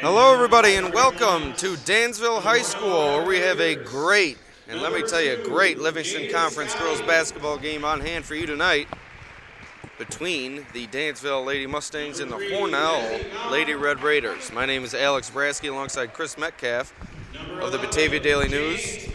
Hello, everybody, and welcome to Dansville High School, where we have a great, and let me tell you, great Livingston Conference girls basketball game on hand for you tonight between the Dansville Lady Mustangs and the Hornell Lady Red Raiders. My name is Alex Brasky alongside Chris Metcalf of the Batavia Daily News.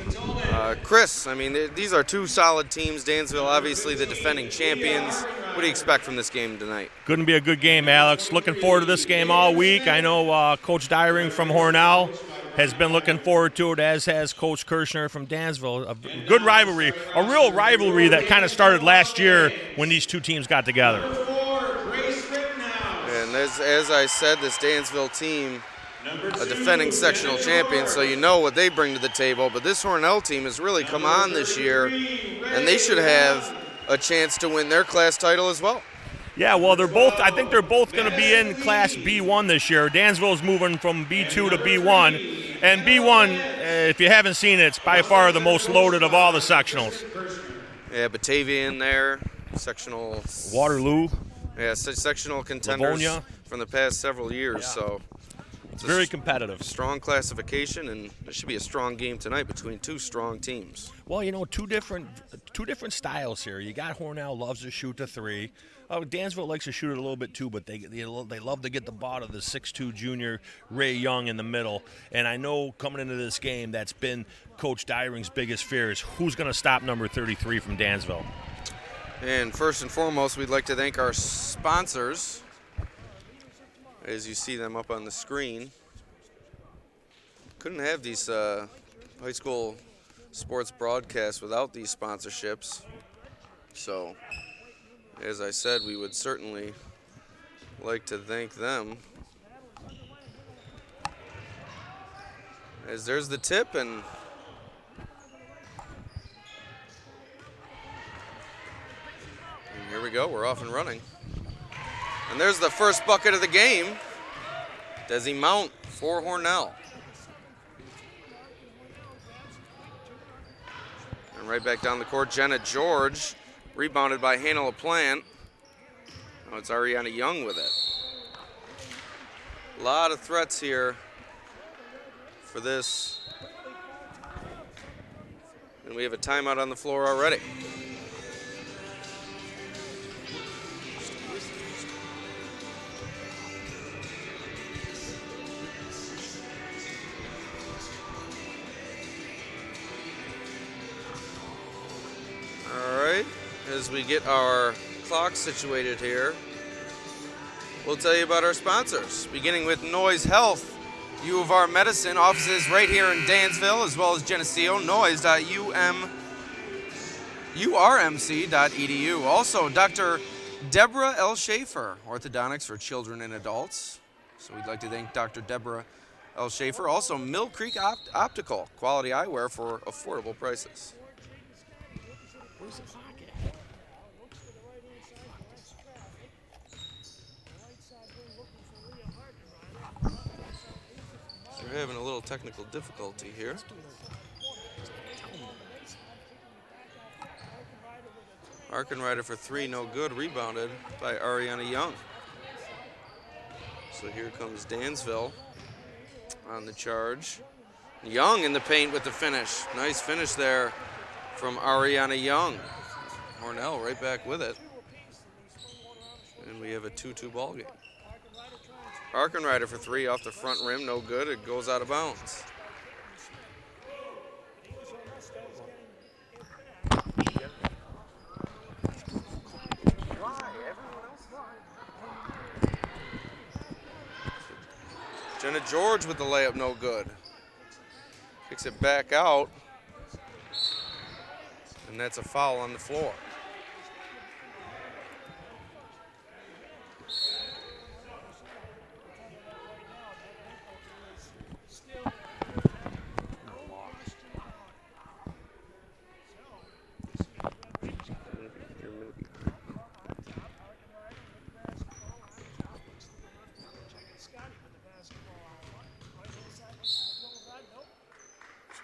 Chris, I mean, these are two solid teams. Dansville, obviously the defending champions. What do you expect from this game tonight? Going to be a good game, Alex. Looking forward to this game all week. I know Coach Dyring from Hornell has been looking forward to it, as has Coach Kirshner from Dansville. A good rivalry, a real rivalry that kind of started last year when these two teams got together. And as I said, this Dansville team, a defending sectional champion, so you know what they bring to the table. But this Hornell team has really come on this year, and they should have a chance to win their class title as well. Yeah, well, I think they're both going to be in Class B1 this year. Dansville's moving from B2 to B1. And B1, if you haven't seen it, it's by far the most loaded of all the sectionals. Yeah, Batavia in there, sectional. Waterloo. Yeah, sectional contenders Livonia. From the past several years, Yeah. So It's very competitive. Strong classification, and it should be a strong game tonight between two strong teams. Well, you know, two different styles here. You got Hornell loves to shoot the three. Dansville likes to shoot it a little bit too, but they love to get the ball to the 6'2" junior Ray Young in the middle. And I know coming into this game, that's been Coach Dyring's biggest fear is who's going to stop number 33 from Dansville. And first and foremost, we'd like to thank our sponsors, as you see them up on the screen. Couldn't have these high school sports broadcasts without these sponsorships. So, as I said, we would certainly like to thank them. As there's the tip, and here we go, we're off and running. And there's the first bucket of the game. Desi Mount for Hornell. And right back down the court, Jenna George, rebounded by Hannah LaPlante. Now it's Ariana Young with it. A lot of threats here for this. And we have a timeout on the floor already. As we get our clock situated here, we'll tell you about our sponsors, beginning with Noise Health, U of R Medicine, offices right here in Dansville, as well as Geneseo, noise.urmc.edu. Also, Dr. Deborah L. Schaefer, orthodontics for children and adults. So we'd like to thank Dr. Deborah L. Schaefer. Also, Mill Creek Optical, quality eyewear for affordable prices. Where's the pocket? We're having a little technical difficulty here. Arkenrider for three, no good, rebounded by Ariana Young. So here comes Dansville on the charge. Young in the paint with the finish. Nice finish there from Ariana Young. Hornell right back with it. And we have a 2-2 ball game. Arkenrider for three off the front rim, no good. It goes out of bounds. Jenna George with the layup, no good. Kicks it back out. And that's a foul on the floor.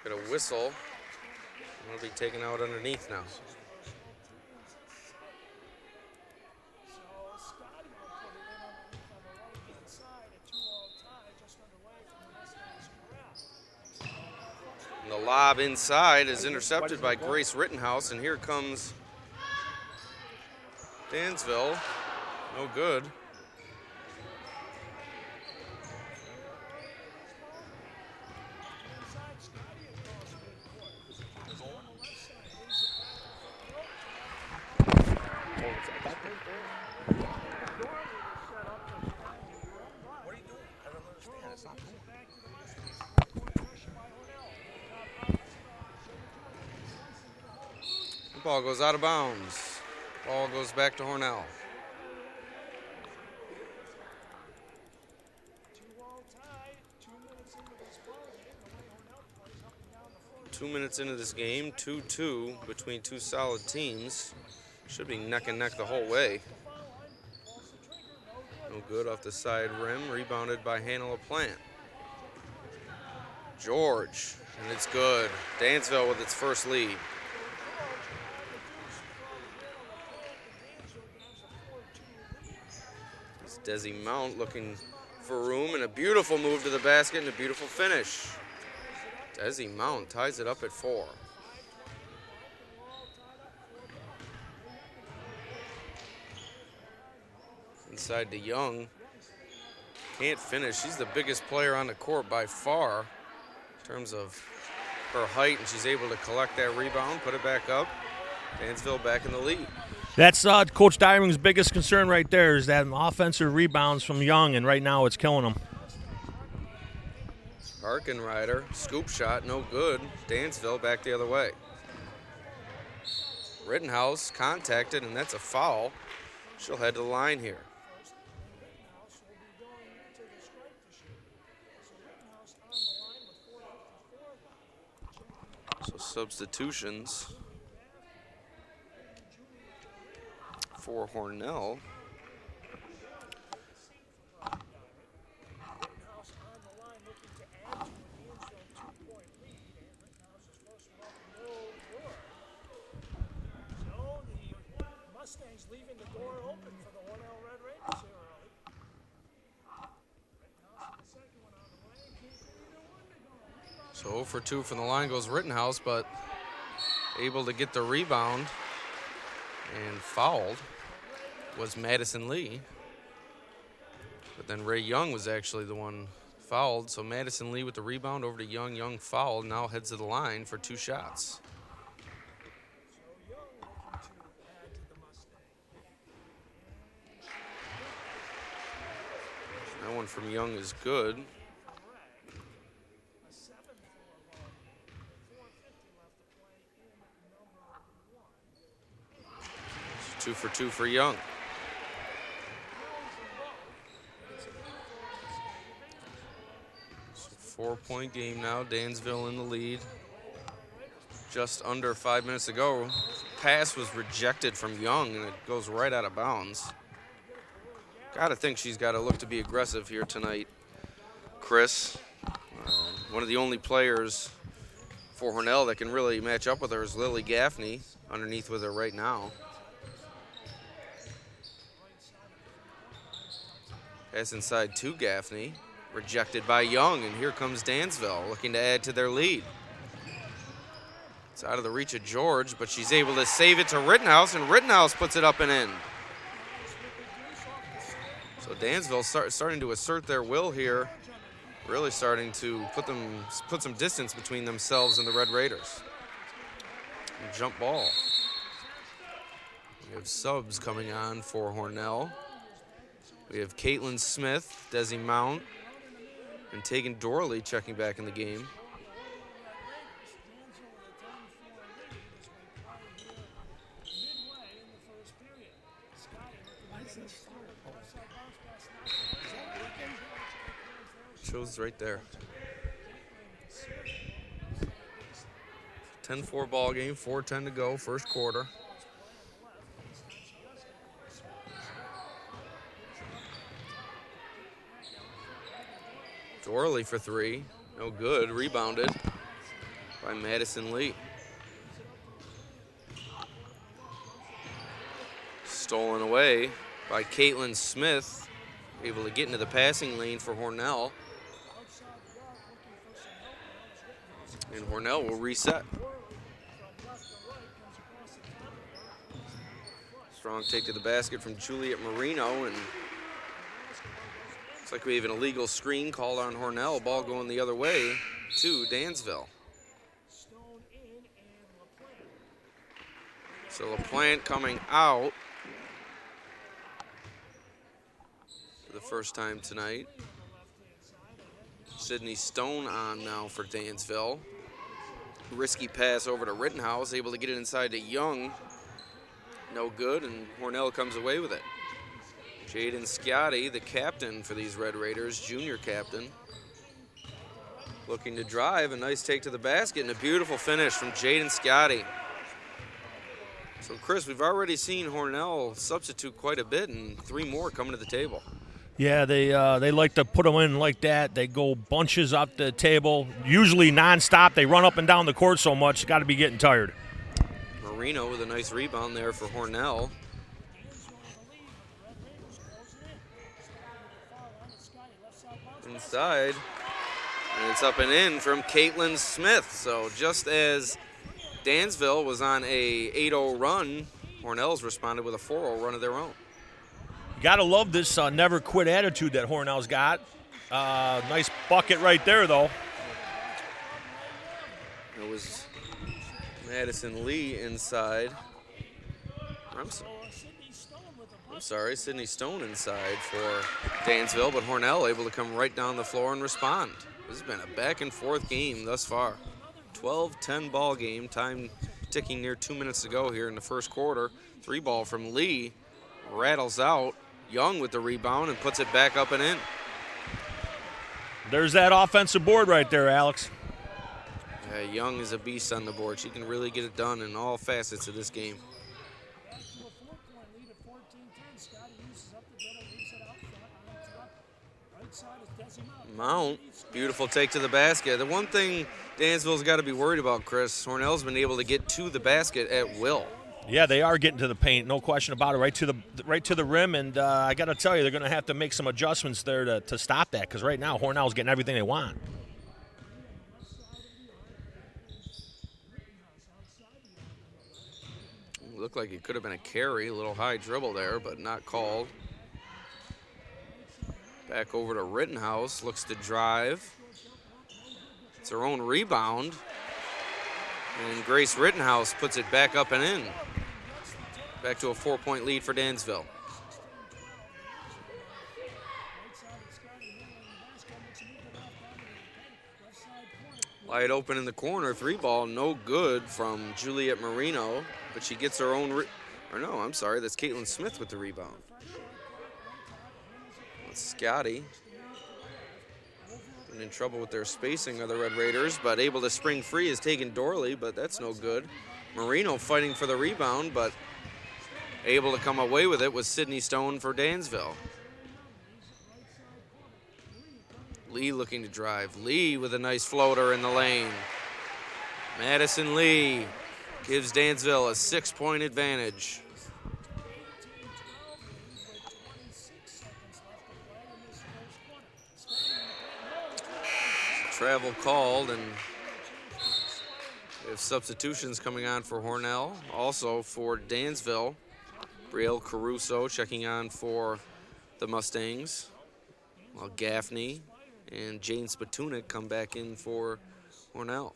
Got a whistle. It'll be taken out underneath now. lob inside is intercepted by Grace Rittenhouse, and here comes Dansville. No good. The ball goes out of bounds. Ball goes back to Hornell. Two minutes into this game, 2-2 between two solid teams. Should be neck and neck the whole way. No good off the side rim, rebounded by Hannah LaPlante. George, and it's good. Dansville with its first lead. It's Desi Mount looking for room, and a beautiful move to the basket and a beautiful finish. Desi Mount ties it up at 4. Inside to Young. Can't finish. She's the biggest player on the court by far in terms of her height, and she's able to collect that rebound, put it back up. Dansville back in the lead. That's Coach Dyring's biggest concern right there is that offensive rebounds from Young, and right now it's killing them. Arkenrider, scoop shot, no good. Dansville back the other way. Rittenhouse contacted, and that's a foul. She'll head to the line here. So substitutions for Hornell. Mustangs leaving the door open for the Hornell Red Raiders here early. So 0 for 2 from the line goes Rittenhouse, but able to get the rebound and fouled was Madison Lee. But then Ray Young was actually the one fouled. So Madison Lee with the rebound over to Young. Young fouled, now heads to the line for 2 shots. That one from Young is good. 2 for 2 for Young. So 4-point game now. Dansville in the lead. Just under 5 minutes ago, pass was rejected from Young, and it goes right out of bounds. Gotta think she's got to look to be aggressive here tonight, Chris. One of the only players for Hornell that can really match up with her is Lily Gaffney underneath with her right now. Pass inside to Gaffney, rejected by Young, and here comes Dansville looking to add to their lead. It's out of the reach of George, but she's able to save it to Rittenhouse, and Rittenhouse puts it up and in. So Dansville starting to assert their will here, really starting to put some distance between themselves and the Red Raiders. And jump ball. We have subs coming on for Hornell. We have Caitlin Smith, Desi Mount, and Tegan Dorley checking back in the game. Shows right there. 10-4 ball game, 4:10 to go, first quarter. Dorley for 3, no good, rebounded by Madison Lee. Stolen away by Caitlin Smith, able to get into the passing lane for Hornell. And Hornell will reset. Strong take to the basket from Juliet Marino, and looks like we have an illegal screen called on Hornell. Ball going the other way to Dansville. So LaPlante coming out for the first time tonight. Sydney Stone on now for Dansville. Risky pass over to Rittenhouse, able to get it inside to Young. No good, and Hornell comes away with it. Jaden Scotty, the captain for these Red Raiders, junior captain, looking to drive. A nice take to the basket and a beautiful finish from Jaden Scotty. So, Chris, we've already seen Hornell substitute quite a bit, and 3 more coming to the table. Yeah, they like to put them in like that. They go bunches up the table, usually nonstop. They run up and down the court so much, got to be getting tired. Marino with a nice rebound there for Hornell. Inside, and it's up and in from Caitlin Smith. So just as Dansville was on a 8-0 run, Hornell's responded with a 4-0 run of their own. Got to love this never quit attitude that Hornell's got. Nice bucket right there, though. It was Madison Lee inside. I'm sorry, Sydney Stone inside for Dansville, but Hornell able to come right down the floor and respond. This has been a back-and-forth game thus far. 12-10 ball game, time ticking near 2 minutes to go here in the first quarter. 3-ball from Lee, rattles out. Young with the rebound and puts it back up and in. There's that offensive board right there, Alex. Yeah, Young is a beast on the board. She can really get it done in all facets of this game. Mount, beautiful take to the basket. The one thing Dansville's got to be worried about, Chris, Hornell's been able to get to the basket at will. Yeah, they are getting to the paint, no question about it, right to the rim, and I got to tell you, they're going to have to make some adjustments there to stop that, because right now Hornell's getting everything they want. Looked like it could have been a carry, a little high dribble there, but not called. Back over to Rittenhouse, looks to drive. It's her own rebound. And Grace Rittenhouse puts it back up and in. Back to a 4-point lead for Dansville. Wide open in the corner, 3-ball, no good from Juliet Marino, but she gets her own, that's Caitlin Smith with the rebound. That's Scotty. In trouble with their spacing of the Red Raiders, but able to spring free is taken Dorley, but that's no good. Marino fighting for the rebound, but able to come away with it was Sydney Stone for Dansville. Lee looking to drive. Lee with a nice floater in the lane. Madison Lee gives Dansville a 6-point advantage. Travel called, and we have substitutions coming on for Hornell. Also for Dansville, Brielle Caruso checking on for the Mustangs, while Gaffney and Jane Spatunik come back in for Hornell.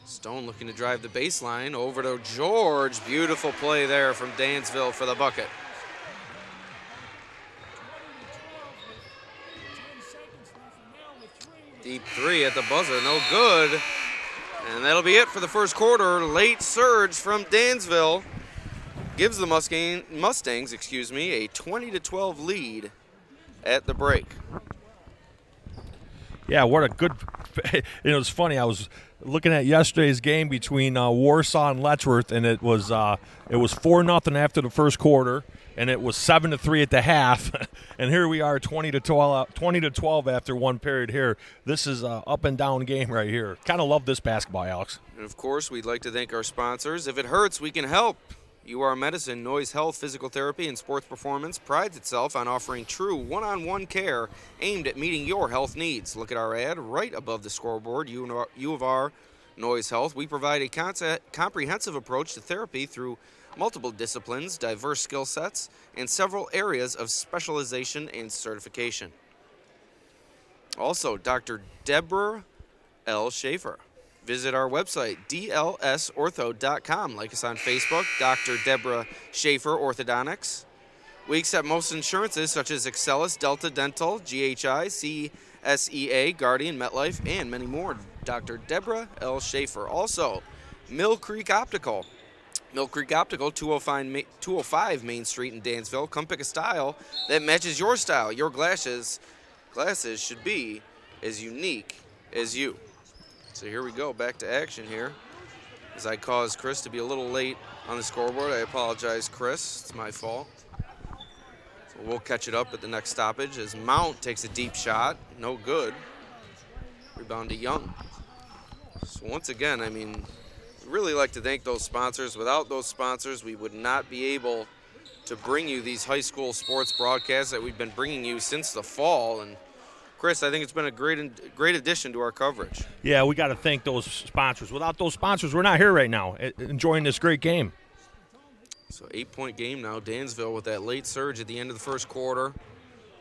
Stone looking to drive the baseline over to George. Beautiful play there from Dansville for the bucket. Deep 3 at the buzzer, no good. And that'll be it for the first quarter. Late surge from Dansville gives the Mustangs, a 20-12 lead at the break. Yeah, what a good. It's funny. I was looking at yesterday's game between Warsaw and Letchworth, and it was 4-0 after the first quarter, and it was 7-3 at the half. And here we are, 20-12 after one period. Here, this is an up and down game right here. Kind of love this basketball, Alex. And of course, we'd like to thank our sponsors. If it hurts, we can help. UR Medicine, Noise Health, Physical Therapy, and Sports Performance prides itself on offering true one-on-one care aimed at meeting your health needs. Look at our ad right above the scoreboard, U of R Noise Health. We provide a comprehensive approach to therapy through multiple disciplines, diverse skill sets, and several areas of specialization and certification. Also, Dr. Deborah L. Schaefer. Visit our website, dlsortho.com. Like us on Facebook, Dr. Deborah Schaefer Orthodontics. We accept most insurances such as Excellus, Delta Dental, GHI, CSEA, Guardian, MetLife, and many more. Dr. Deborah L. Schaefer. Also, Mill Creek Optical. Mill Creek Optical, 205 Main Street in Dansville. Come pick a style that matches your style. Your glasses should be as unique as you. So here we go, back to action here. As I caused Chris to be a little late on the scoreboard. I apologize, Chris. It's my fault. So we'll catch it up at the next stoppage as Mount takes a deep shot. No good. Rebound to Young. So once again, I mean, really like to thank those sponsors. Without those sponsors, we would not be able to bring you these high school sports broadcasts that we've been bringing you since the fall. And Chris, I think it's been a great addition to our coverage. Yeah, we got to thank those sponsors. Without those sponsors, we're not here right now enjoying this great game. So 8-point game now. Dansville with that late surge at the end of the first quarter,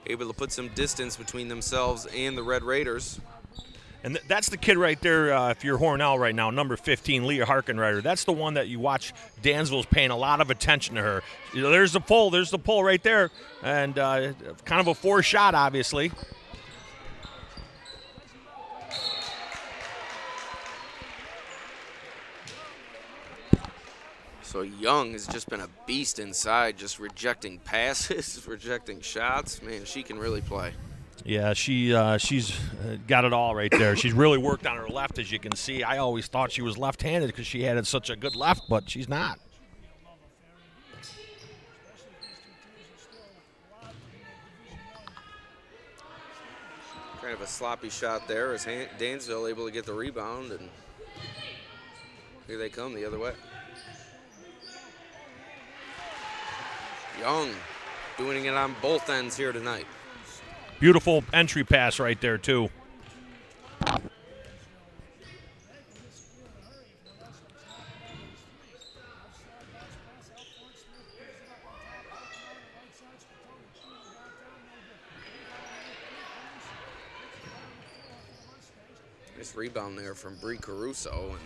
able to put some distance between themselves and the Red Raiders. And that's the kid right there, if you're Hornell right now, number 15, Leah Harkenreiter. That's the one that you watch. Dansville's paying a lot of attention to her. You know, there's the pull right there, and kind of a forced shot, obviously. So Young has just been a beast inside, just rejecting passes, rejecting shots. Man, she can really play. Yeah, she's got it all right there. She's really worked on her left, as you can see. I always thought she was left-handed because she had such a good left, but she's not. Kind of a sloppy shot there as Dansville able to get the rebound, and here they come the other way. Young doing it on both ends here tonight. Beautiful entry pass right there, too. Nice rebound there from Bree Caruso. And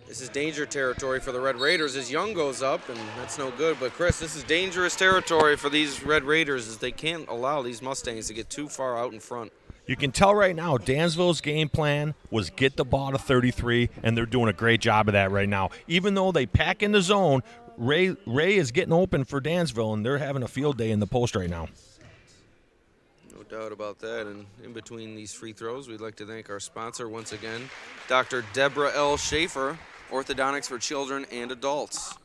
this is danger territory for the Red Raiders as Young goes up, and that's no good. But, Chris, this is dangerous territory for these Red Raiders as they can't allow these Mustangs to get too far out in front. You can tell right now Dansville's game plan was get the ball to 33, and they're doing a great job of that right now. Even though they pack in the zone, Ray is getting open for Dansville, and they're having a field day in the post right now. No doubt about that. And in between these free throws, we'd like to thank our sponsor once again, Dr. Deborah L. Schaefer, Orthodontics for children and adults.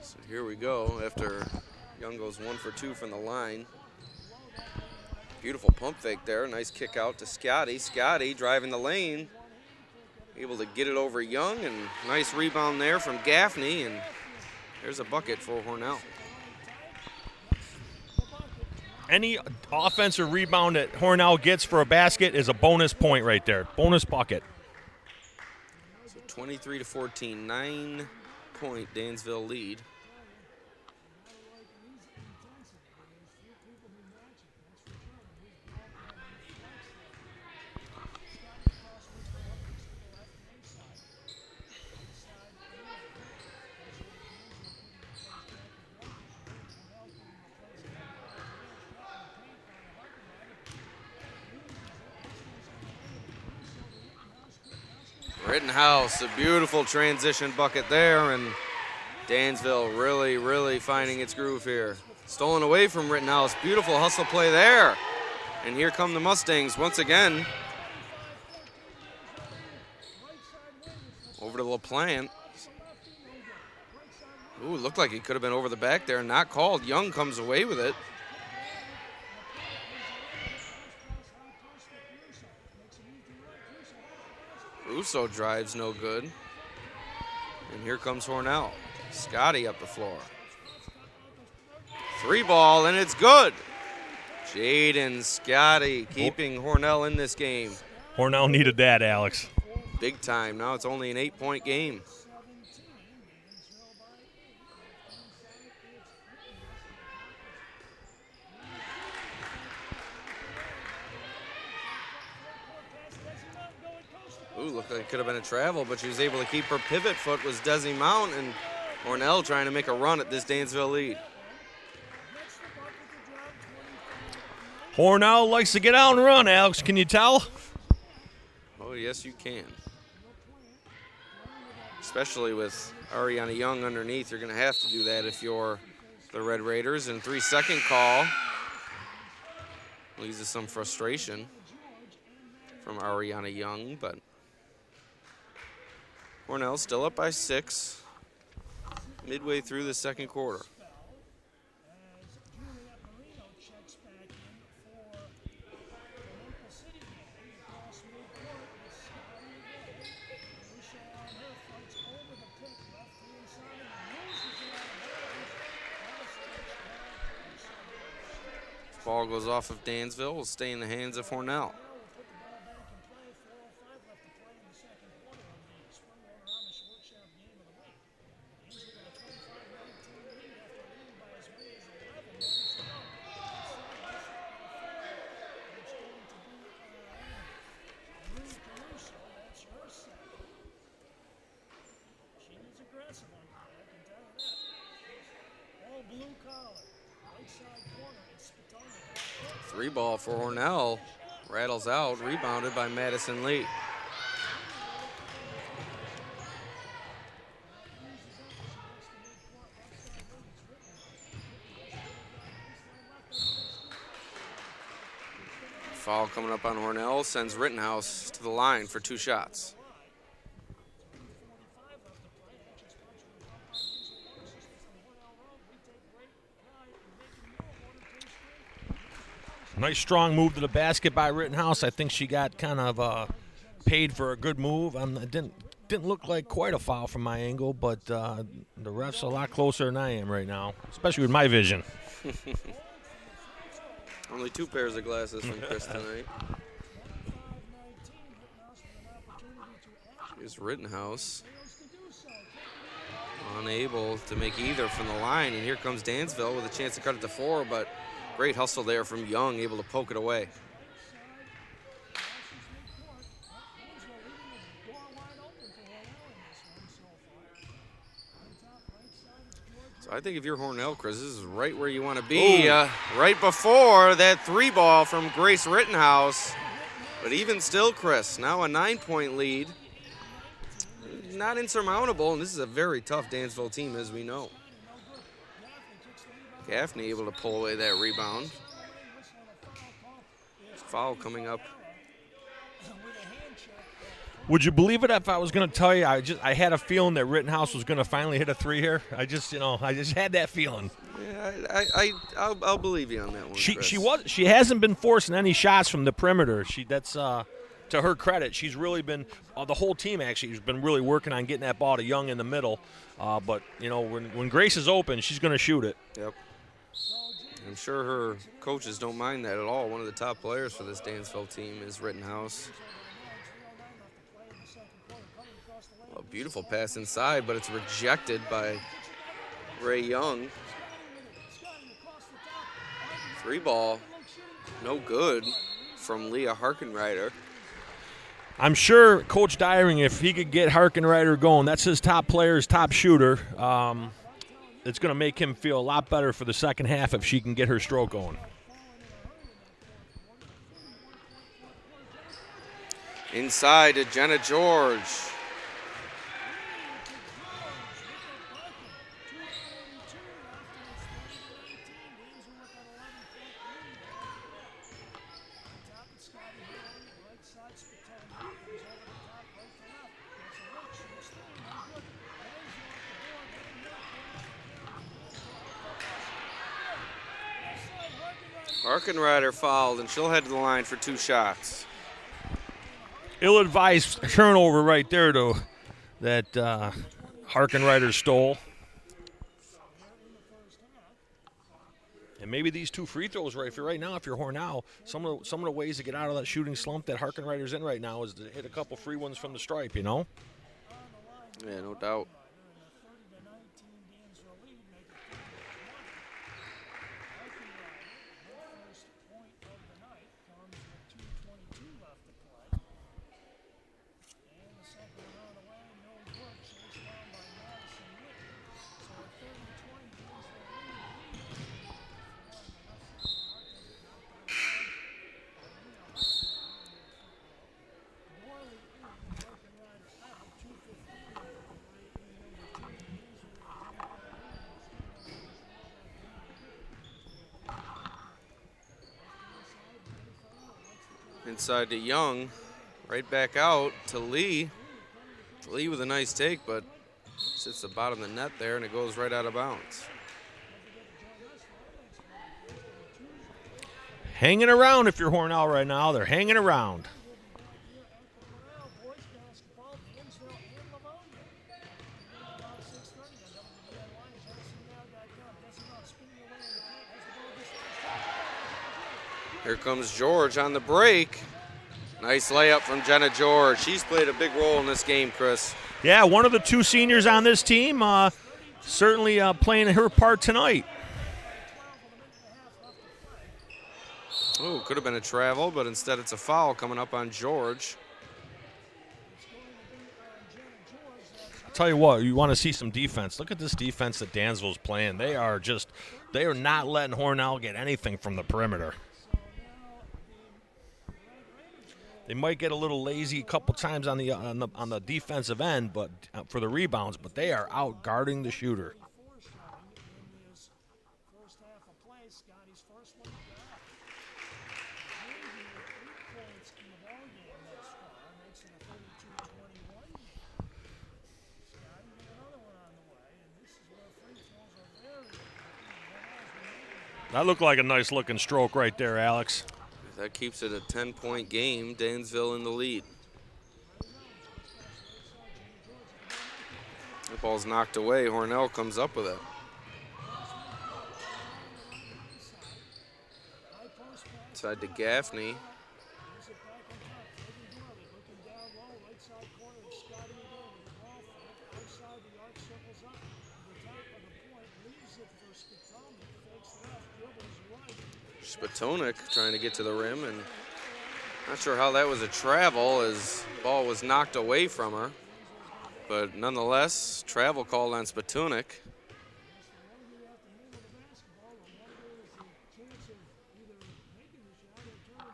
So here we go after Young goes 1 for 2 from the line. Beautiful pump fake there. Nice kick out to Scotty. Scotty driving the lane. Able to get it over Young, and nice rebound there from Gaffney, and there's a bucket for Hornell. Any offensive rebound that Hornell gets for a basket is a bonus point right there. Bonus bucket. So 23-14, 9-point Dansville lead. Rittenhouse, a beautiful transition bucket there, and Dansville really finding its groove here. Stolen away from Rittenhouse. Beautiful hustle play there. And here come the Mustangs once again. Over to LaPlante. Ooh, looked like he could have been over the back there. Not called. Young comes away with it. Russo drives no good. And here comes Hornell. Scotty up the floor. 3 ball, and it's good. Jaden Scotty keeping Hornell in this game. Hornell needed that, Alex. Big time. Now it's only an 8-point game. Ooh, looked like it could have been a travel, but she was able to keep her pivot foot was Desi Mount, and Hornell trying to make a run at this Dansville lead. Hornell likes to get out and run, Alex. Can you tell? Oh, yes, you can. Especially with Ariana Young underneath, you're going to have to do that if you're the Red Raiders. And 3-second call leads to some frustration from Ariana Young, but Hornell still up by 6 midway through the second quarter. Ball goes off of Dansville, will stay in the hands of Hornell. Three ball for Hornell, rattles out, rebounded by Madison Lee. Foul coming up on Hornell, sends Rittenhouse to the line for 2 shots. Nice strong move to the basket by Rittenhouse. I think she got kind of paid for a good move. It didn't look like quite a foul from my angle, but the ref's a lot closer than I am right now, especially with my vision. Only 2 pairs of glasses from Chris tonight. Here's Rittenhouse. Unable to make either from the line, and here comes Dansville with a chance to cut it to 4, but great hustle there from Young, able to poke it away. So I think if you're Hornell, Chris, this is right where you want to be. Right before that 3 ball from Grace Rittenhouse. But even still, Chris, now a 9-point lead. Not insurmountable, and this is a very tough Dansville team, as we know. Gaffney able to pull away that rebound. Foul coming up. Would you believe it if I was going to tell you I had a feeling that Rittenhouse was going to finally hit a 3 here? I just had that feeling. Yeah, I'll believe you on that one. She hasn't been forcing any shots from the perimeter. That's to her credit. She's really been the whole team actually has been really working on getting that ball to Young in the middle. But when Grace is open, she's going to shoot it. Yep. I'm sure her coaches don't mind that at all. One of the top players for this Dansville team is Rittenhouse. A beautiful pass inside, but it's rejected by Ray Young. 3 ball, no good from Leah Harkenrider. I'm sure Coach Dyring, if he could get Harkenrider going, that's his top player, his top shooter. It's going to make him feel a lot better for the second half if she can get her stroke going. Inside to Jenna George. Harkenrider fouled, and she'll head to the line for 2 shots. Ill-advised turnover right there, though, that Harkenrider stole. And maybe these 2 free throws right now, if you're Hornell, some of the ways to get out of that shooting slump that Harkenrider's in right now is to hit a couple free ones from the stripe, you know? Yeah, no doubt. Inside to Young, right back out to Lee. Lee with a nice take, but sits the bottom of the net there, and it goes right out of bounds. Hanging around if you're Hornell right now. They're hanging around. Here comes George on the break. Nice layup from Jenna George. She's played a big role in this game, Chris. Yeah, one of the 2 seniors on this team certainly playing her part tonight. Oh, could have been a travel, but instead it's a foul coming up on George. I'll tell you what, you want to see some defense. Look at this defense that Dansville's playing. They are not letting Hornell get anything from the perimeter. They might get a little lazy a couple times on the defensive end, but for the rebounds, but they are out guarding the shooter. That looked like a nice looking stroke right there, Alex. That keeps it a 10-point game. Dansville in the lead. The ball's knocked away. Hornell comes up with it. Inside to Gaffney. Spatonik trying to get to the rim, and not sure how that was a travel as the ball was knocked away from her. But nonetheless, travel called on Spatonik.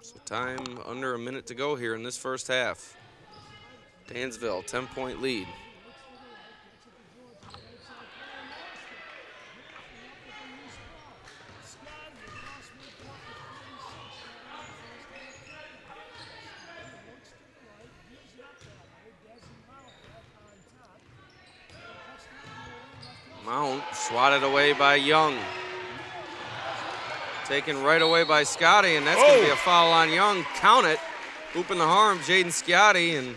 So time under a minute to go here in this first half. Dansville, 10-point lead. Mount swatted away by Young. Taken right away by Scotty, and that's going to be a foul on Young. Count it. Hooping the harm, Jaden Scotty, and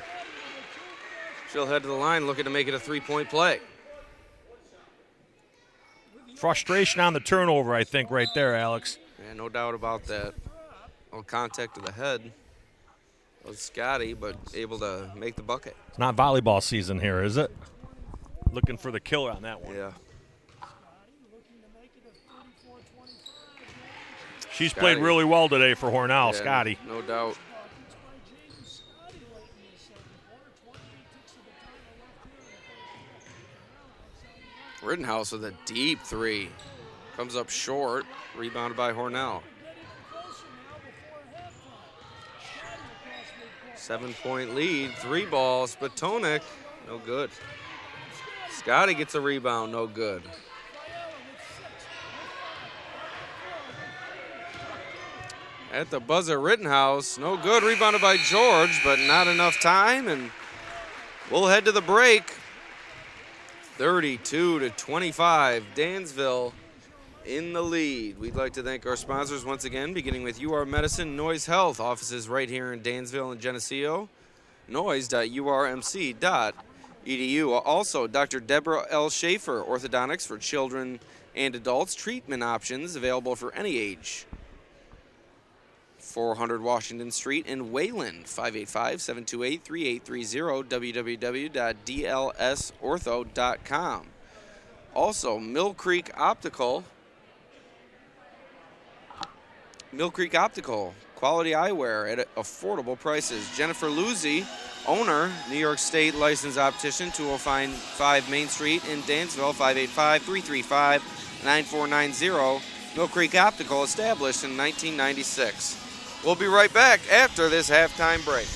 she'll head to the line looking to make it a 3-point play. Frustration on the turnover, I think, right there, Alex. Yeah, no doubt about that. A little contact to the head of Scotty, but able to make the bucket. It's not volleyball season here, is it? Looking for the killer on that one. Yeah. She's played really well today for Hornell, Yeah, Scotty. No doubt. Rittenhouse with a deep 3. Comes up short. Rebounded by Hornell. 7-point lead. 3 ball. Spatonik. No good. Scotty gets a rebound. No good. At the buzzer, Rittenhouse. No good. Rebounded by George, but not enough time. And we'll head to the break. 32-25. Dansville in the lead. We'd like to thank our sponsors once again, beginning with UR Medicine, Noise Health, offices right here in Dansville and Geneseo, noise.urmc.edu. Also, Dr. Deborah L. Schaefer, orthodontics for children and adults, treatment options available for any age. 400 Washington Street in Wayland, 585-728-3830, www.dlsortho.com. Also, Mill Creek Optical, quality eyewear at affordable prices. Jennifer Luzzi, owner, New York State licensed optician, 205 Main Street in Dansville, 585-335-9490. Mill Creek Optical, established in 1996. We'll be right back after this halftime break.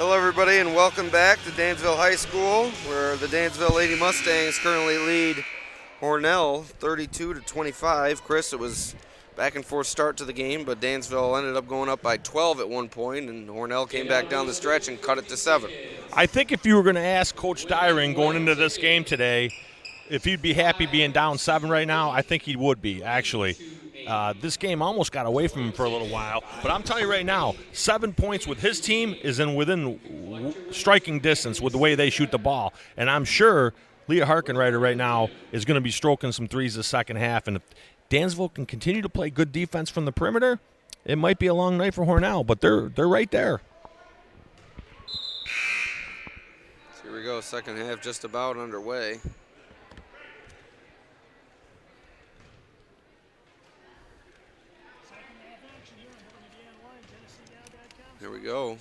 Hello, everybody, and welcome back to Dansville High School, where the Dansville Lady Mustangs currently lead Hornell 32-25. Chris, it was back and forth start to the game, but Dansville ended up going up by 12 at one point, and Hornell came back down the stretch and cut it to 7. I think if you were going to ask Coach Dyring going into this game today if he'd be happy being down 7 right now, I think he would be, actually. This game almost got away from him for a little while. But I'm telling you right now, 7 points with his team is within striking distance with the way they shoot the ball. And I'm sure Leah Harkenreiter right now is going to be stroking some threes the second half. And if Dansville can continue to play good defense from the perimeter, it might be a long night for Hornell, but they're right there. So here we go, second half just about underway. Here we go.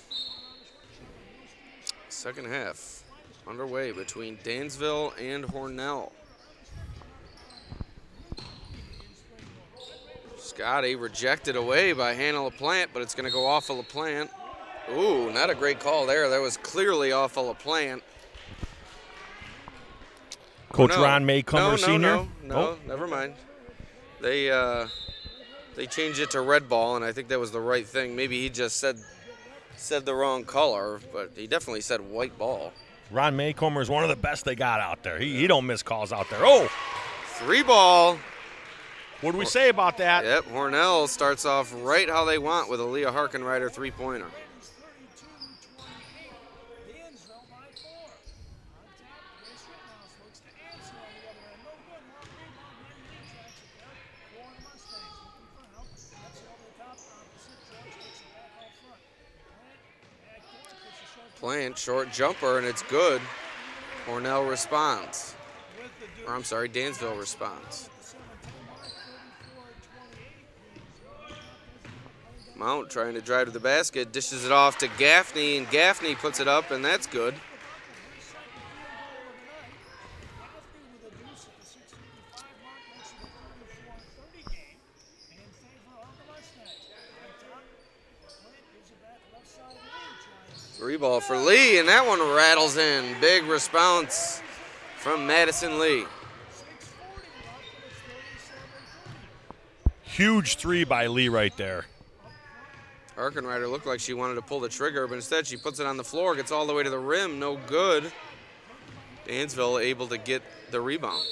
Second half underway between Dansville and Hornell. Scotty rejected away by Hannah LaPlante, but it's going to go off of LaPlante. Ooh, not a great call there. That was clearly off of LaPlante. Coach Ron Maycomer Sr.? No, never mind. They changed it to red ball, and I think that was the right thing. Maybe he just said the wrong color, but he definitely said white ball. Ron Maycomer is one of the best they got out there. He don't miss calls out there. Oh! 3 ball. What do we say about that? Yep, Hornell starts off right how they want with a Leah Harkenreiter three-pointer. Plant, short jumper, and it's good. Hornell responds. Or I'm sorry, Dansville responds. Mount trying to drive to the basket, dishes it off to Gaffney, and Gaffney puts it up, and that's good. Three ball for Lee, and that one rattles in. Big response from Madison Lee. Huge 3 by Lee right there. Harkenreiter looked like she wanted to pull the trigger, but instead she puts it on the floor, gets all the way to the rim, no good. Dansville able to get the rebound.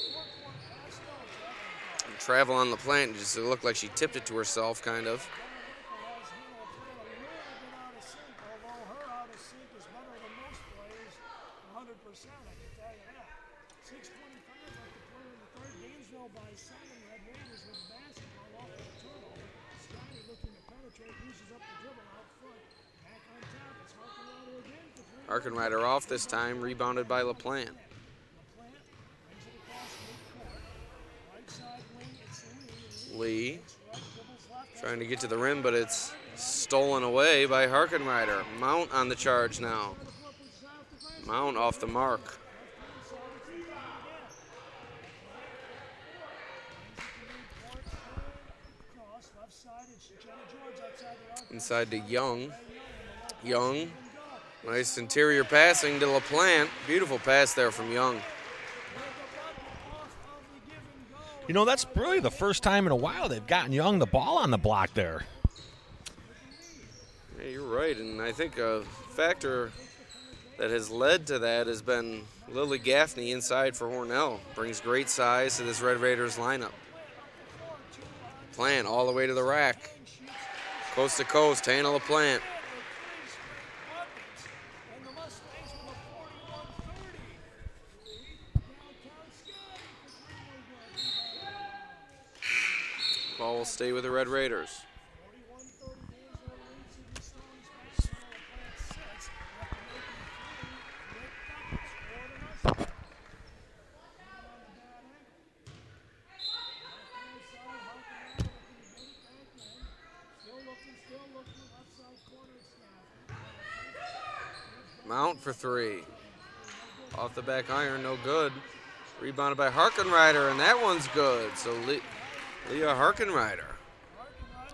Travel on LaPlante, just it looked like she tipped it to herself, kind of. Harkenreiter off this time, rebounded by LaPlante. Lee trying to get to the rim, but it's stolen away by Harkenreiter. Mount on the charge now. Mount off the mark. Inside to Young. Young. Nice interior passing to LaPlante. Beautiful pass there from Young. You know, that's really the first time in a while they've gotten Young the ball on the block there. Yeah, you're right, and I think a factor that has led to that has been Lily Gaffney inside for Hornell. Brings great size to this Red Raiders lineup. LaPlante all the way to the rack. Coast to coast, Hannah LaPlante. Ball will stay with the Red Raiders. Mount for 3. Off the back iron, no good. Rebounded by Harkenreiter, and that one's good. So Leah Harkenreiter.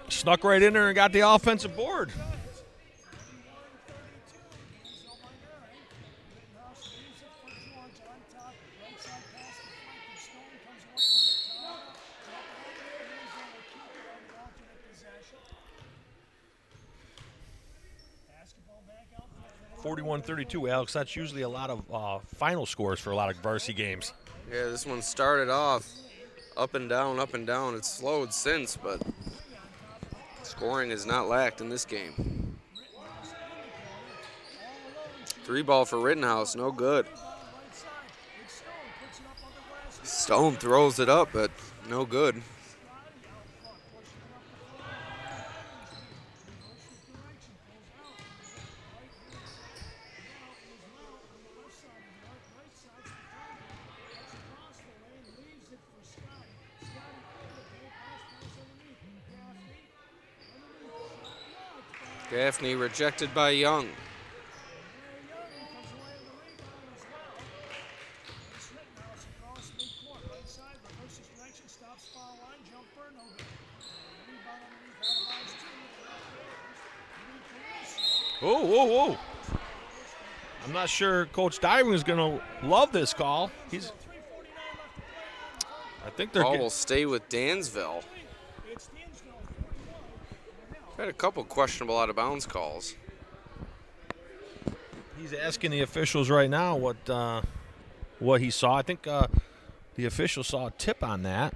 Snuck right in there and got the offensive board. 41-32, Alex. That's usually a lot of final scores for a lot of varsity games. Yeah, this one started off up and down, up and down. It's slowed since, but scoring has not lacked in this game. 3-ball for Rittenhouse, no good. Stone throws it up, but no good. Gaffney rejected by Young. Oh. I'm not sure Coach Dyrling is going to love this call. I think they're Ball will stay with Dansville. Had a couple questionable out of bounds calls. He's asking the officials right now what he saw. I think the official saw a tip on that,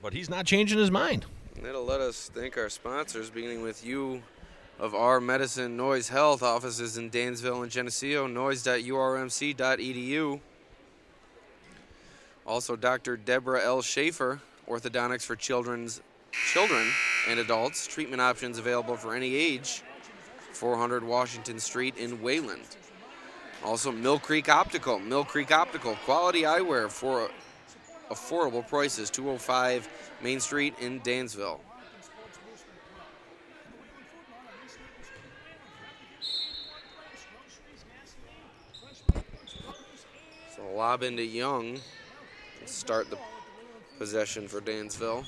but he's not changing his mind. And that'll let us thank our sponsors, beginning with U of R Medicine Noise Health offices in Dansville and Geneseo, noise.urmc.edu. Also, Dr. Deborah L. Schaefer, orthodontics for children and adults. Treatment options available for any age. 400 Washington Street in Wayland. Also, Mill Creek Optical. Mill Creek Optical, quality eyewear for affordable prices. 205 Main Street in Dansville. So lob into Young. Start the possession for Dansville.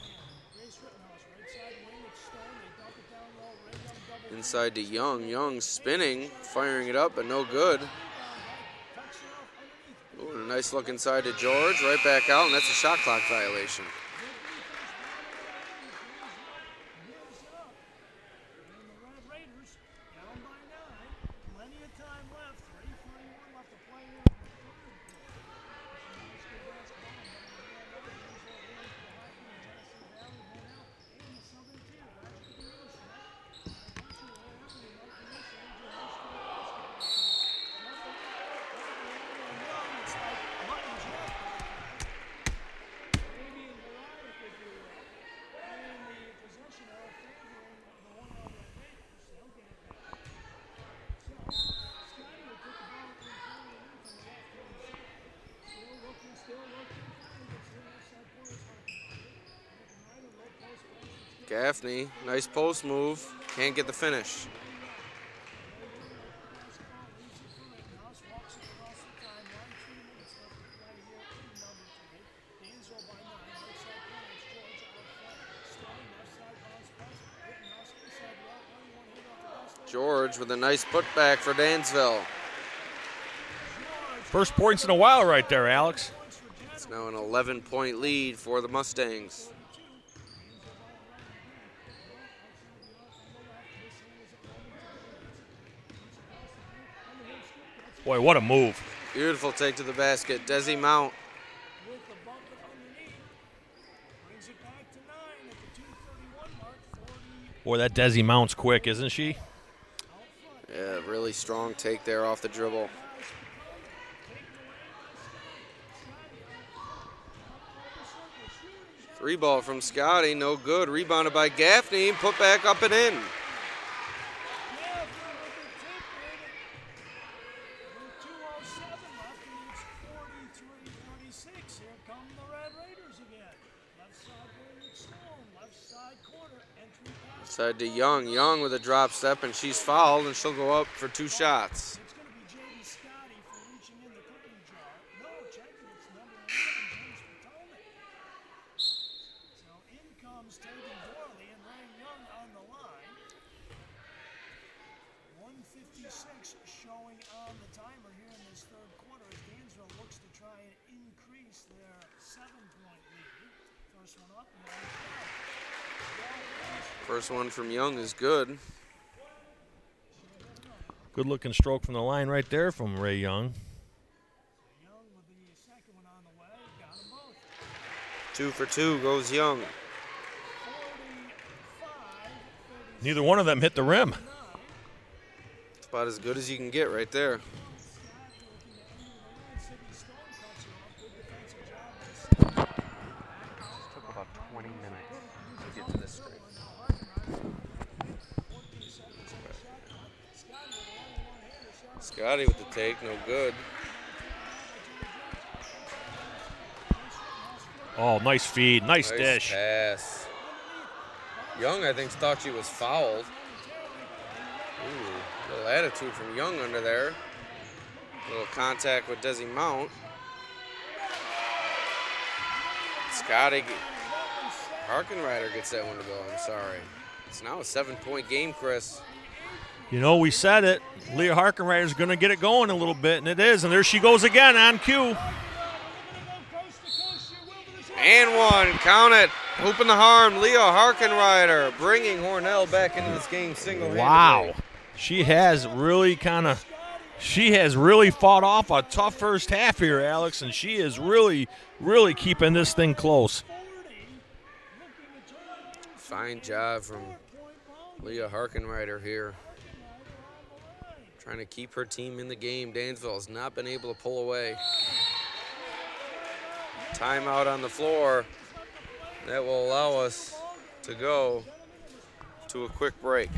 Inside to Young. Young spinning, firing it up, but no good. Ooh, and a nice look inside to George. Right back out, and that's a shot clock violation. Gaffney, nice post move, can't get the finish. George with a nice putback for Dansville. First points in a while right there, Alex. It's now an 11-point lead for the Mustangs. Boy, what a move. Beautiful take to the basket. Desi Mount. Boy, that Desi Mount's quick, isn't she? Yeah, really strong take there off the dribble. Three ball from Scotty, no good. Rebounded by Gaffney, put back up and in. Side to Young. Young with a drop step, and she's fouled, and she'll go up for two shots. Showing on the timer here in this third quarter as Dansville looks to try and increase their 7-point lead. First one up. First one from Young is good. Good-looking stroke from the line right there from Ray Young. Young with the second one on the way. Got them both. 2 for 2 goes Young. 45, Neither one of them hit the rim. It's about as good as you can get right there. Took about 20 minutes to get to this straight. Scotty with the take, no good. Oh, nice feed. Nice dish. Pass. Young, I think, thought she was fouled. Ooh, little attitude from Young under there. Little contact with Desi Mount. Scotty Harkenrider gets that one to go. I'm sorry. It's now a 7-point game, Chris. You know, we said it. Leah Harkenrider's going to get it going a little bit, and it is. And there she goes again on cue. And one, count it. Hooping the harm, Leah Harkenrider bringing Hornell back into this game single-handedly. Wow. She has really fought off a tough first half here, Alex, and she is really keeping this thing close. Fine job from Leah Harkenrider here. Trying to keep her team in the game. Dansville has not been able to pull away. Timeout on the floor. That will allow us to go to a quick break.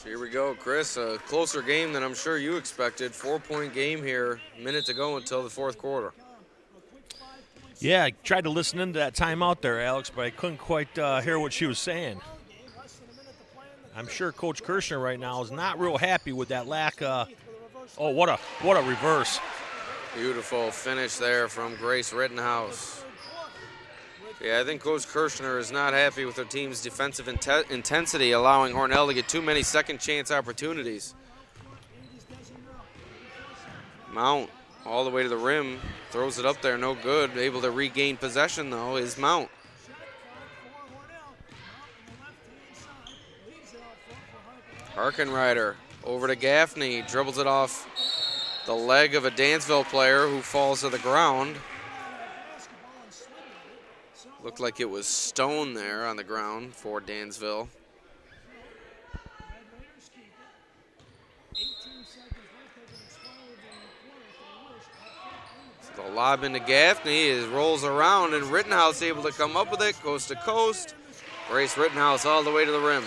Here we go, Chris. A closer game than I'm sure you expected. 4-point game here. Minute to go until the fourth quarter. Yeah, I tried to listen into that timeout there, Alex, but I couldn't quite hear what she was saying. I'm sure Coach Kirshner right now is not real happy with that lack. Oh, what a reverse. Beautiful finish there from Grace Rittenhouse. Yeah, I think Coach Kirshner is not happy with their team's defensive intensity, allowing Hornell to get too many second chance opportunities. Mount all the way to the rim, throws it up there, no good. Able to regain possession, though, is Mount. Harkenrider over to Gaffney, dribbles it off the leg of a Dansville player who falls to the ground. Looked like it was Stone there on the ground for Dansville. So the lob into Gaffney rolls around, and Rittenhouse able to come up with it, coast to coast. Grace Rittenhouse all the way to the rim.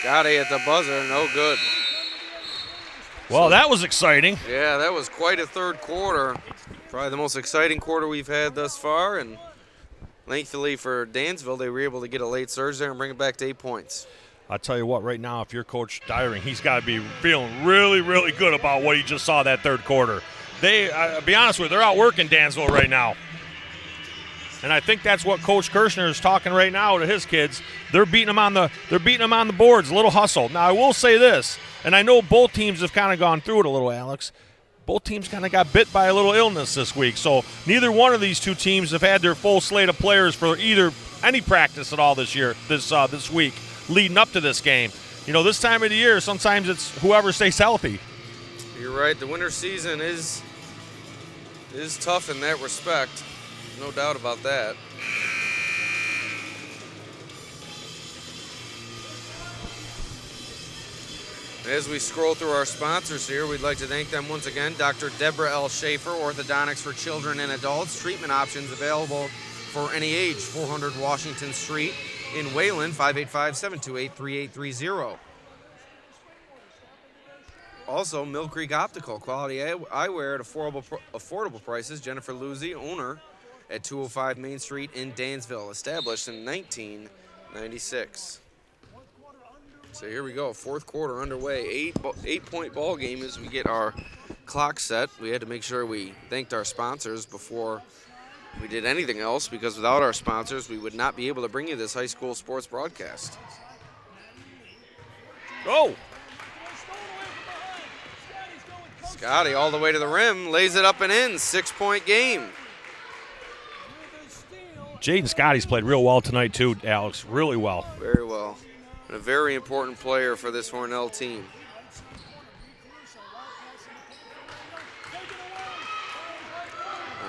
Scotty at the buzzer, no good. Well, that was exciting. Yeah, that was quite a third quarter. Probably the most exciting quarter we've had thus far, and thankfully for Dansville, they were able to get a late surge there and bring it back to 8 points. I'll tell you what, right now, if you're Coach Dyring, he's got to be feeling really good about what he just saw that third quarter. I'll be honest with you, they're outworking Dansville right now. And I think that's what Coach Kirshner is talking right now to his kids. They're beating them on the boards, a little hustle. Now I will say this, and I know both teams have kind of gone through it a little, Alex. Both teams kind of got bit by a little illness this week, so neither one of these two teams have had their full slate of players for any practice at all this week, leading up to this game. You know, this time of the year, sometimes it's whoever stays healthy. You're right. The winter season is tough in that respect. No doubt about that. As we scroll through our sponsors here, we'd like to thank them once again. Dr. Deborah L. Schaefer, Orthodontics for Children and Adults. Treatment options available for any age, 400 Washington Street in Wayland, 585-728-3830. Also, Mill Creek Optical, quality eyewear at affordable prices. Jennifer Luzzi, owner at 205 Main Street in Dansville, established in 1996. So here we go, fourth quarter underway. 8-point ball game as we get our clock set. We had to make sure we thanked our sponsors before we did anything else, because without our sponsors, we would not be able to bring you this high school sports broadcast. Oh! Scotty all the way to the rim, lays it up and in, 6-point game. Jaden Scotty's played real well tonight too, Alex, really well. Very well. And a very important player for this Hornell team.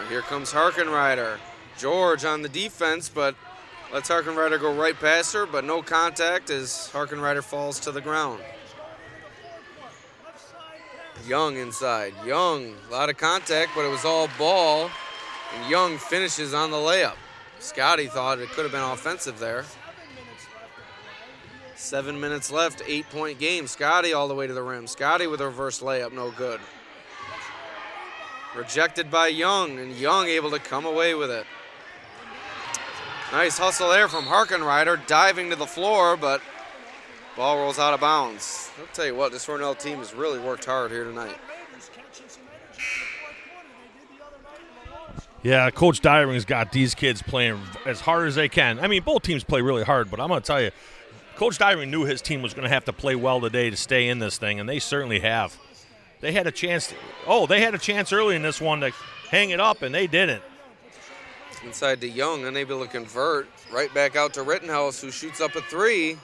Here comes Harkenrider. George on the defense, but lets Harkenrider go right past her, but no contact as Harkenrider falls to the ground. Young inside. Young, a lot of contact, but it was all ball, and Young finishes on the layup. Scotty thought it could have been offensive there. 7 minutes left, 8-point game. Scotty all the way to the rim. Scotty with a reverse layup, no good. Rejected by Young, and Young able to come away with it. Nice hustle there from Harkenrider, diving to the floor, but ball rolls out of bounds. I'll tell you what, this Hornell team has really worked hard here tonight. Yeah, Coach Dyring's got these kids playing as hard as they can. I mean, both teams play really hard, but I'm going to tell you, Coach Dyring knew his team was going to have to play well today to stay in this thing, and they certainly have. They had a chance. They had a chance early in this one to hang it up, and they didn't. Inside to Young, unable to convert. Right back out to Rittenhouse, who shoots up a three.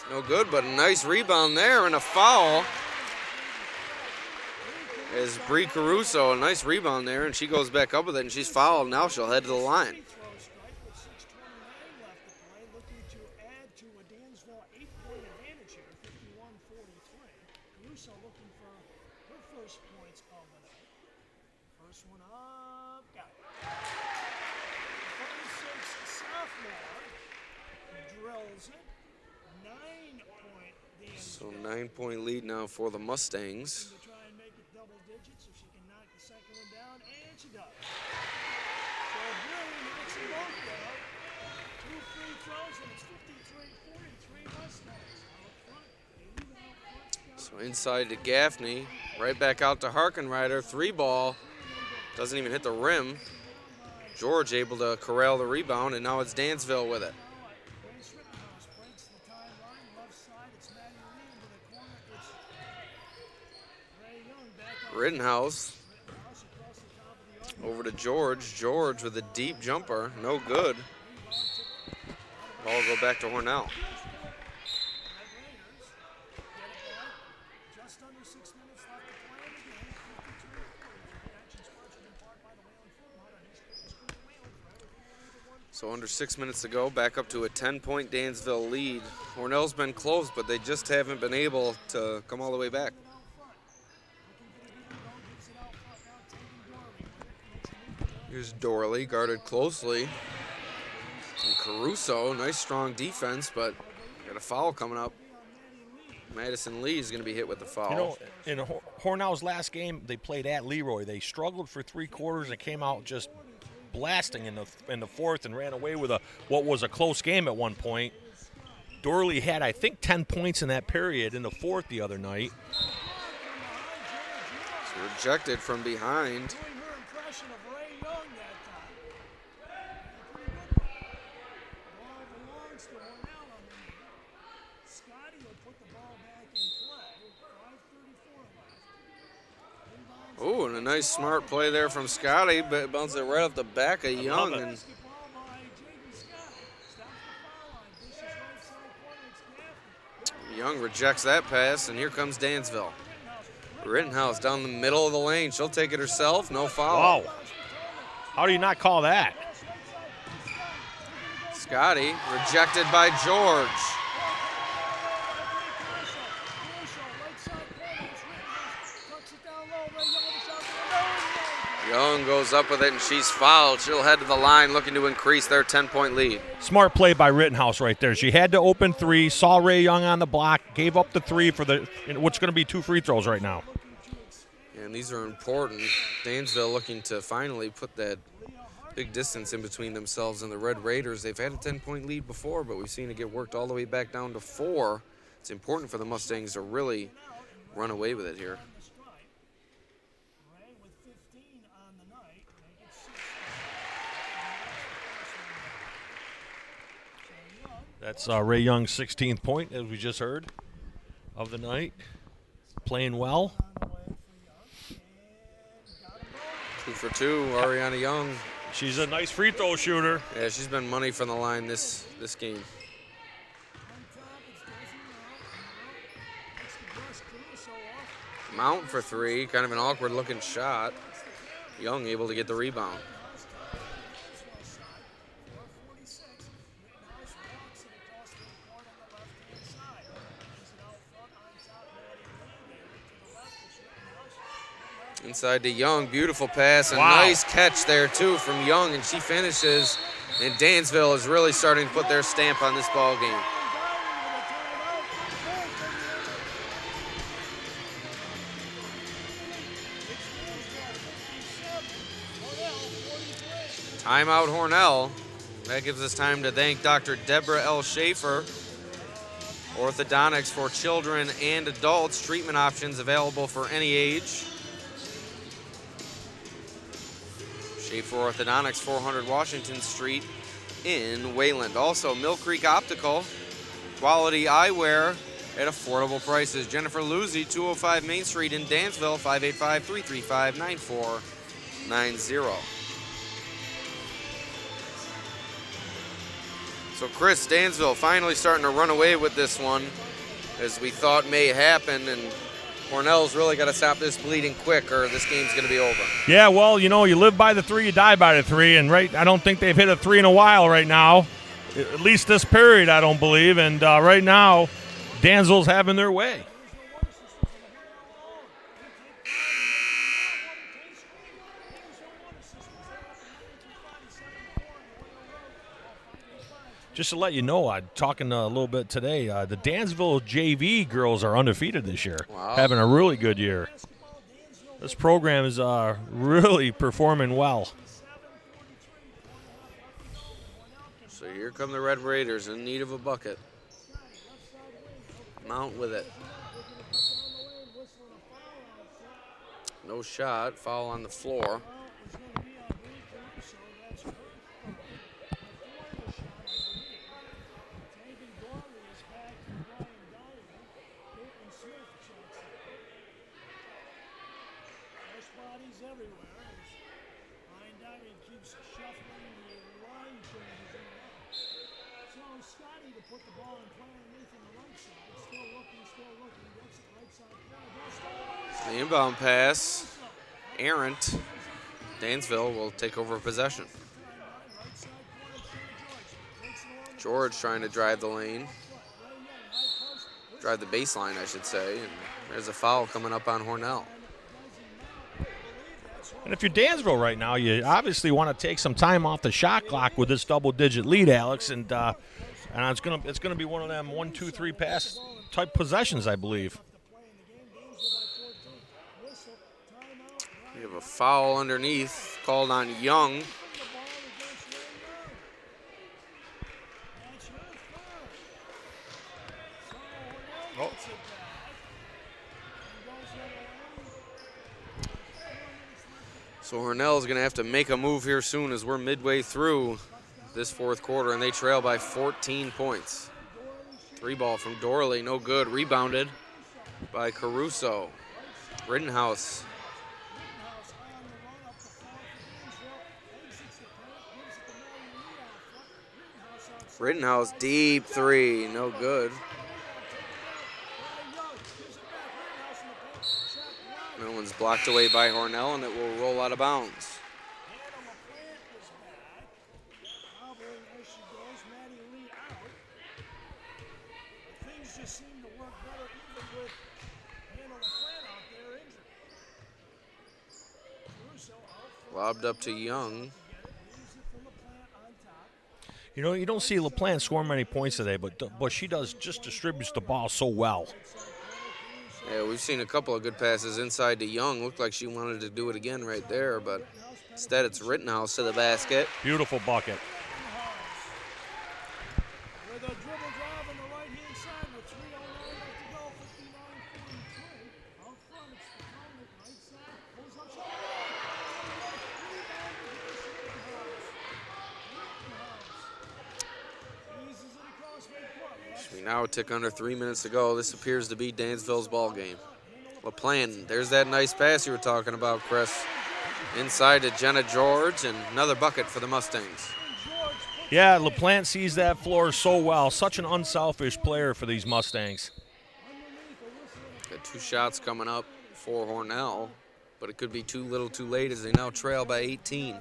No good, but a nice rebound there and a foul. As Bree Caruso, a nice rebound there, and she goes back up with it, and she's fouled. Now she'll head to the line. So 9-point lead now for the Mustangs. So inside to Gaffney, right back out to Harkenrider, 3-ball, doesn't even hit the rim. George able to corral the rebound, and now it's Dansville with it. Rittenhouse over to George. George with a deep jumper, no good. Ball will go back to Hornell. So under 6 minutes to go, back up to a 10-point Dansville lead. Hornell's been close, but they just haven't been able to come all the way back. Here's Dorley, guarded closely. And Caruso, nice strong defense, but got a foul coming up. Madison Lee is going to be hit with the foul. You know, in Hornell's last game, they played at Leroy. They struggled for 3 quarters and came out just blasting in the fourth and ran away with what was a close game at one point. Dorley had, I think, 10 points in that period in the fourth the other night. It's rejected from behind. Oh, and a nice smart play there from Scotty, but bounced it right off the back of Young. And Young rejects that pass, and here comes Dansville. Rittenhouse down the middle of the lane. She'll take it herself, no foul. Wow. How do you not call that? Scotty rejected by George. Young goes up with it, and she's fouled. She'll head to the line looking to increase their 10-point lead. Smart play by Rittenhouse right there. She had to open three, saw Ray Young on the block, gave up the three for what's going to be 2 free throws right now. And these are important. Dansville looking to finally put that big distance in between themselves and the Red Raiders. They've had a 10-point lead before, but we've seen it get worked all the way back down to 4. It's important for the Mustangs to really run away with it here. That's Ray Young's 16th point, as we just heard, of the night. Playing well. 2 for 2, Ariana Young. She's a nice free throw shooter. Yeah, she's been money from the line this game. Mount for 3, kind of an awkward looking shot. Young able to get the rebound. Inside to Young, beautiful pass, a nice catch there too from Young, and she finishes. And Dansville is really starting to put their stamp on this ball game. Timeout Hornell. That gives us time to thank Dr. Deborah L. Schaefer. Orthodontics for children and adults. Treatment options available for any age. Schaefer Orthodontics, 400 Washington Street in Wayland. Also, Mill Creek Optical, quality eyewear at affordable prices. Jennifer Luzzi, 205 Main Street in Dansville, 585-335-9490. So Chris, Dansville finally starting to run away with this one, as we thought may happen, and Hornell's really got to stop this bleeding quick or this game's going to be over. Yeah, well, you know, you live by the 3, you die by the 3, and I don't think they've hit a 3 in a while right now. At least this period, I don't believe, and right now, Dansville's having their way. Just to let you know, talking a little bit today, the Dansville JV girls are undefeated this year, having a really good year. This program is really performing well. So here come the Red Raiders in need of a bucket. Mount with it. No shot, foul on the floor. The inbound pass, errant. Dansville will take over possession. George trying to drive the lane. Drive the baseline, I should say. And there's a foul coming up on Hornell. And if you're Dansville right now, you obviously want to take some time off the shot clock with this double-digit lead, Alex, and it's gonna be one of them 1, 2, 3 pass type possessions, I believe. We have a foul underneath called on Young. Oh. So Hornell is going to have to make a move here soon, as we're midway through this fourth quarter, and they trail by 14 points. 3 ball from Dorley, no good. Rebounded by Caruso. Rittenhouse. Rittenhouse, deep 3, no good. That one's blocked away by Hornell, and it will roll out of bounds. Lobbed up to Young. You know, you don't see LaPlante score many points today, but she just distributes the ball so well. Yeah, we've seen a couple of good passes inside to Young. Looked like she wanted to do it again right there, but instead it's Rittenhouse to the basket. Beautiful bucket. With a dribble drive on the right-hand side with 3:09 left to go, 59-43. Out front, it's the Potomac, right side, pulls up shot. Eases it across midcourt. We now tick under 3 minutes to go. This appears to be Dansville's ball game. LaPlante, there's that nice pass you were talking about, Chris. Inside to Jenna George, and another bucket for the Mustangs. Yeah, LaPlante sees that floor so well. Such an unselfish player for these Mustangs. Got 2 shots coming up for Hornell, but it could be too little too late as they now trail by 18.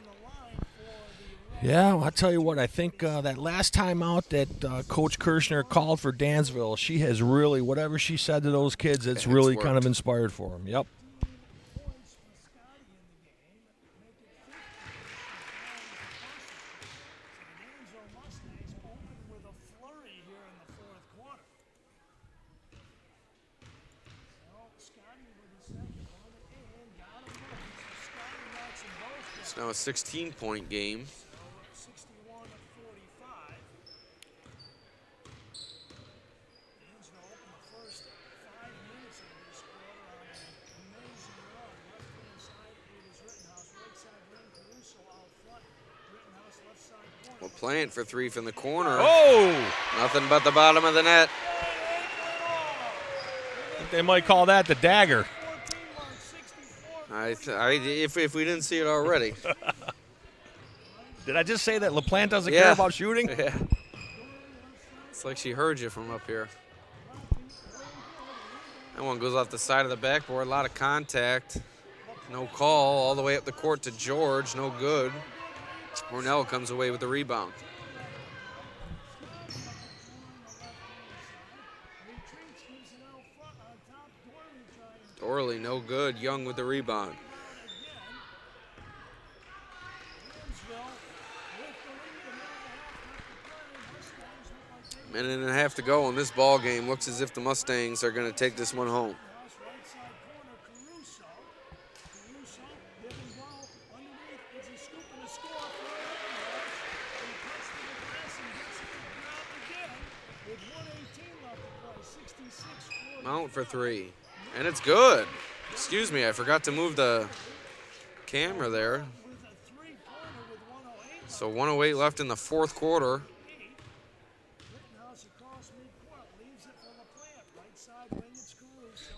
Yeah, well, I'll tell you what, I think that last time out that Coach Kirshner called for Dansville, she has really, whatever she said to those kids, it's really kind of inspired for them. Yep. It's now a 16-point game. 61-45. Dansville opened the first 5 minutes of this quarter on an amazing run. Left-hand side, it was Rittenhouse. Right side, Lynn Caruso out front. Rittenhouse left side corner. LaPlante for 3 from the corner. Oh! Nothing but the bottom of the net. They might call that the dagger. If we didn't see it already. Did I just say that LaPlante doesn't care about shooting? Yeah. It's like she heard you from up here. That one goes off the side of the backboard. A lot of contact. No call. All the way up the court to George. No good. Hornell comes away with the rebound. Orley, no good. Young with the rebound. Minute and a half to go in this ball game. Looks as if the Mustangs are going to take this one home. Mount for 3. And it's good. Excuse me, I forgot to move the camera there. So 1:08 left in the fourth quarter.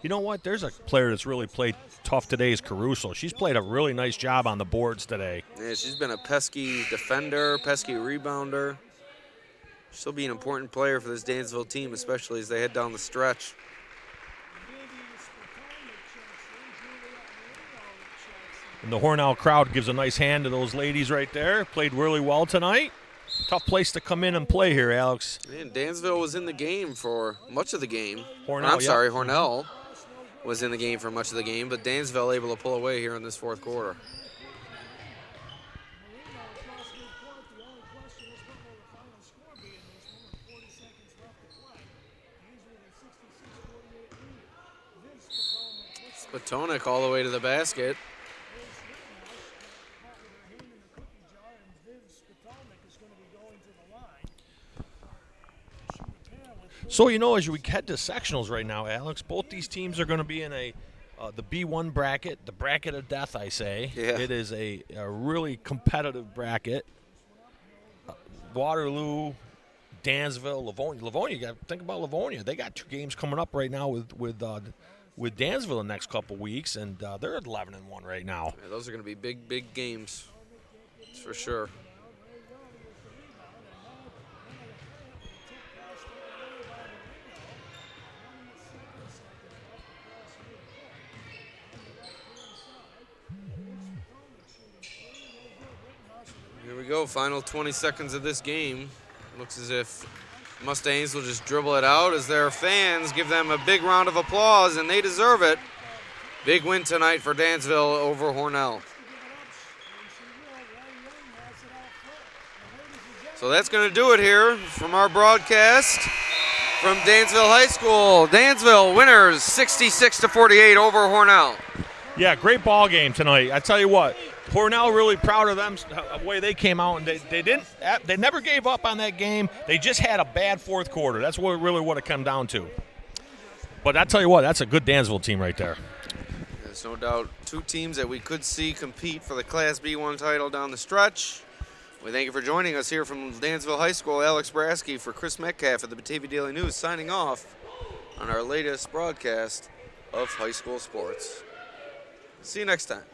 You know what? There's a player that's really played tough today is Caruso. She's played a really nice job on the boards today. Yeah, she's been a pesky defender, pesky rebounder. She'll be an important player for this Dansville team, especially as they head down the stretch. And the Hornell crowd gives a nice hand to those ladies right there. Played really well tonight. Tough place to come in and play here, Alex. And Dansville was in the game for much of the game. Hornell, Hornell was in the game for much of the game, but Dansville able to pull away here in this fourth quarter. Potomac all the way to the basket. So, you know, as we head to sectionals right now, Alex, both these teams are going to be in the B1 bracket, the bracket of death, I say. Yeah. It is a really competitive bracket. Waterloo, Dansville, Livonia. Livonia, you got to think about Livonia. They got 2 games coming up right now with Dansville the next couple weeks, and they're at 11-1 right now. Yeah, those are going to be big games. That's for sure. Here we go, final 20 seconds of this game. Looks as if Mustangs will just dribble it out as their fans give them a big round of applause, and they deserve it. Big win tonight for Dansville over Hornell. So that's going to do it here from our broadcast from Dansville High School. Dansville winners 66-48 over Hornell. Yeah, great ball game tonight. I tell you what, Hornell really proud of them, the way they came out, and they never gave up on that game. They just had a bad fourth quarter. That's what it come down to. But I tell you what, that's a good Dansville team right there. There's no doubt two teams that we could see compete for the Class B1 title down the stretch. We thank you for joining us here from Dansville High School. Alex Brasky for Chris Metcalf at the Batavia Daily News signing off on our latest broadcast of high school sports. See you next time.